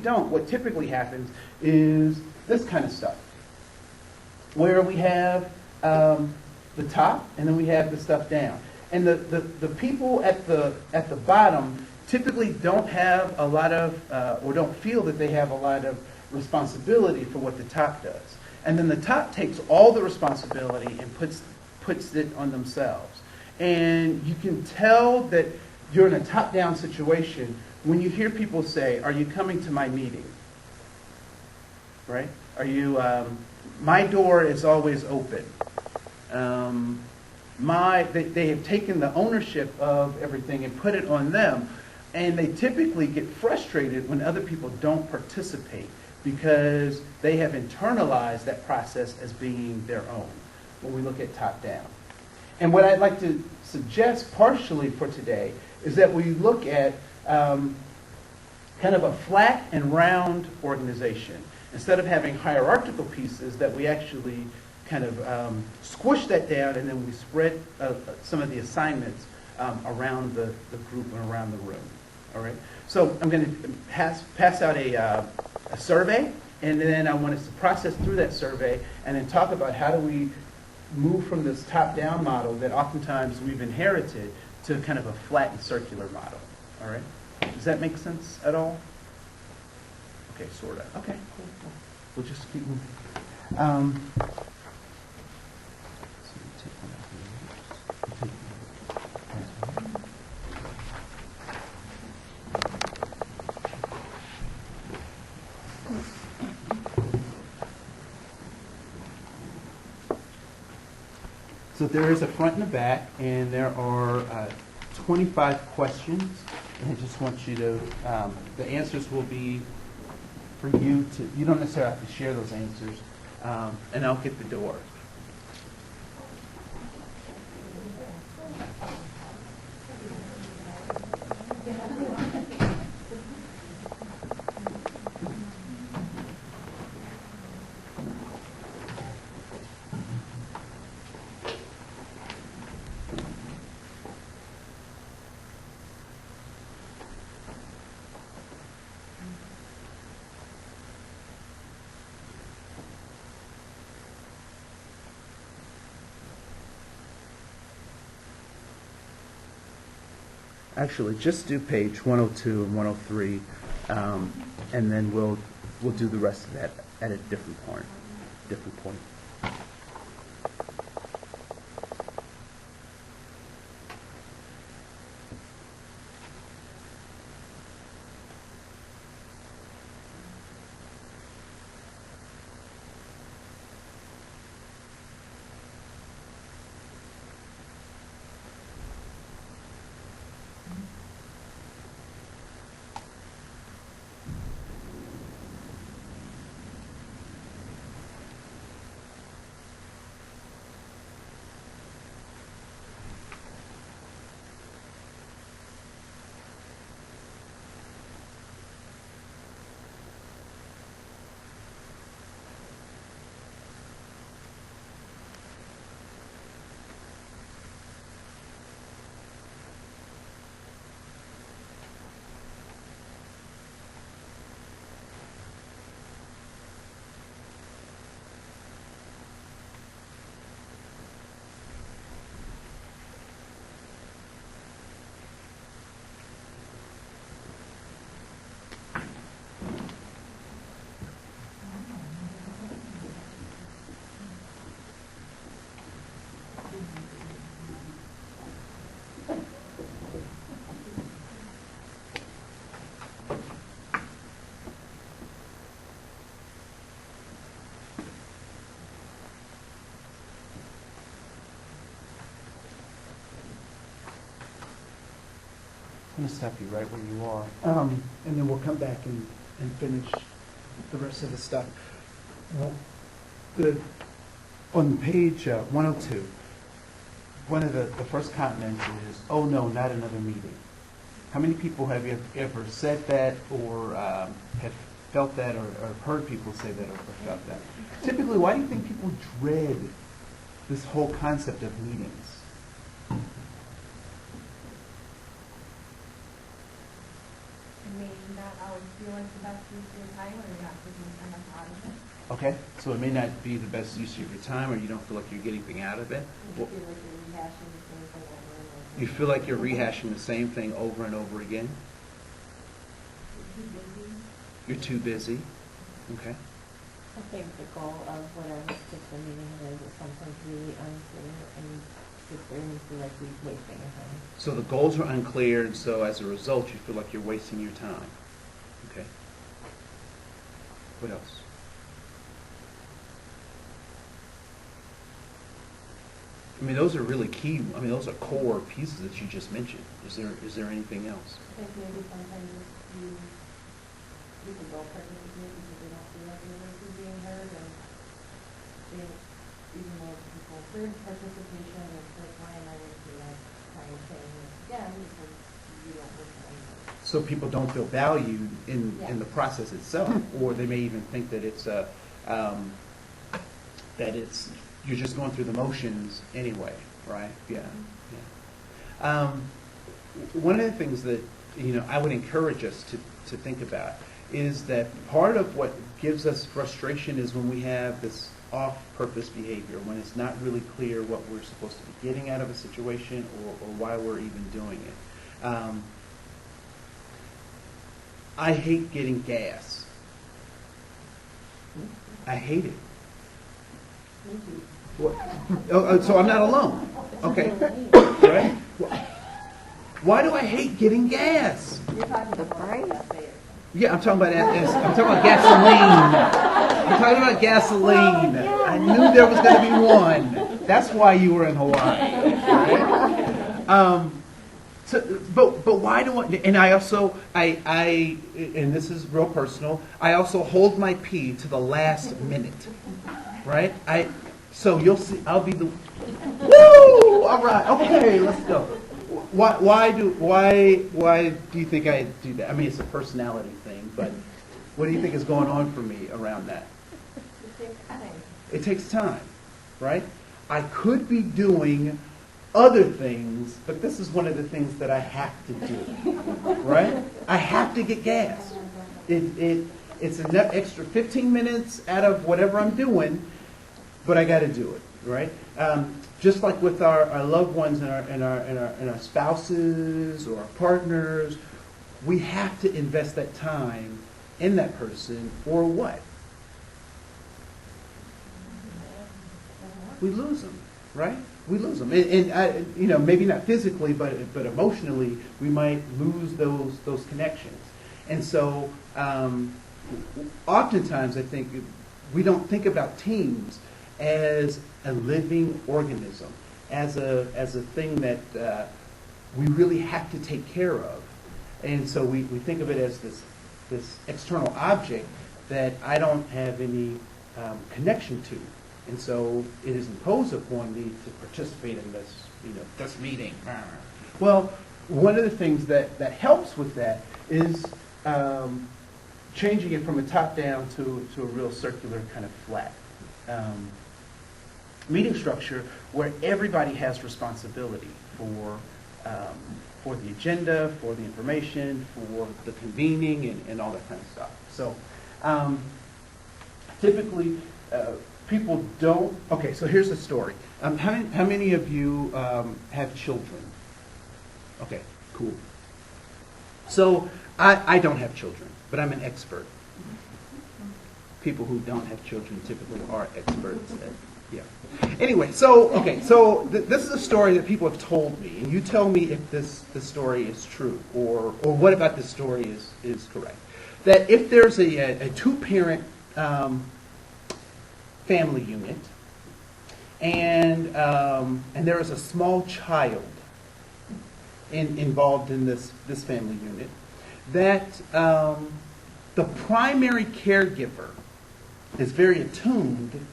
don't, what typically happens is this kind of stuff, where we have the top and then we have the stuff down. And the people at the bottom typically don't have a lot of, or don't feel that they have a lot of responsibility for what the top does. And then the top takes all the responsibility and puts it on themselves. And you can tell that you're in a top-down situation when you hear people say, "Are you coming to my meeting?" Right? Are you, my door is always open. They have taken the ownership of everything and put it on them. And they typically get frustrated when other people don't participate because they have internalized that process as being their own when we look at top-down. And what I'd like to suggest partially for today is that we look at kind of a flat and round organization. Instead of having hierarchical pieces, that we actually kind of squish that down and then we spread some of the assignments around the group and around the room. All right? So I'm going to pass out a survey, and then I want us to process through that survey and then talk about how do we move from this top-down model that oftentimes we've inherited to kind of a flat and circular model. All right? Does that make sense at all? Okay, sort of. Okay, cool. We'll just keep moving. So there is a front and a back, and there are 25 questions. And I just want you to, the answers will be for you to, you don't necessarily have to share those answers, and I'll get the door. Actually, just do page 102 and 103, and then we'll do the rest of that at a different point. I'm going to stop you right where you are, and then we'll come back and finish the rest of the stuff. On page 102, one of the first comments is, "Oh no, not another meeting." How many people have you ever said that, or have felt that, or heard people say that, or felt that? Typically, why do you think people dread this whole concept of meetings? Not always feel feel like the best use of your time, or you're not taking enough out of it. Okay, so it may not be the best use of your time, or you don't feel like you're getting anything out of it. You feel like you're rehashing the same thing over and over. You feel like you're rehashing the same thing over and over again. You're too busy. Okay. I think the goal of whatever particular meeting it is sometimes really unclear and you sit there and you feel like you're wasting your time. So the goals are unclear, and so as a result, you feel like you're wasting your time. Okay. What else? I mean, those are really key. I mean, those are core pieces that you just mentioned. Is there anything else? I think maybe sometimes people don't participate because they don't feel like their voice is being heard, and even though people heard participation, it's like, why am I going to like try and saying this again because you don't listen. So people don't feel valued in the process itself, or they may even think that it's you're just going through the motions anyway, right? Yeah. One of the things that I would encourage us to think about is that part of what gives us frustration is when we have this off-purpose behavior, when it's not really clear what we're supposed to be getting out of a situation or why we're even doing it. I hate getting gas. I hate it. What? So I'm not alone. Okay. Right? Why do I hate getting gas? You're talking about the price? Yeah, I'm talking about gasoline. I'm talking about gasoline. I knew there was going to be one. That's why you were in Hawaii. Right? But why do I? And I also and this is real personal. I also hold my pee to the last minute. Right? So you'll see. I'll be the. Woo! All right. Okay. Let's go. Why do you think I do that? I mean, it's a personality thing, but what do you think is going on for me around that? It takes time. It takes time, right? I could be doing other things, but this is one of the things that I have to do, right? I have to get gas. It's an extra 15 minutes out of whatever I'm doing, but I got to do it, right? Just like with our loved ones and our spouses or our partners, we have to invest that time in that person, or what? We lose them, right? We lose them, and maybe not physically, but emotionally, we might lose those connections. And so, oftentimes, I think we don't think about teams as a living organism, as a thing that we really have to take care of. And so we think of it as this external object that I don't have any connection to. And so it is imposed upon me to participate in this meeting. Well, one of the things that helps with that is changing it from a top-down to a real circular kind of flat meeting structure where everybody has responsibility for the agenda, for the information, for the convening, and all that kind of stuff. So typically, people don't. Okay, so here's the story. How many of you have children? Okay, cool. So I don't have children, but I'm an expert. People who don't have children typically are experts at. Yeah. Anyway, so this is a story that people have told me, and you tell me if this story is true, or what about this story is correct. That if there's a two-parent family unit, and there is a small child involved in this family unit, that the primary caregiver is very attuned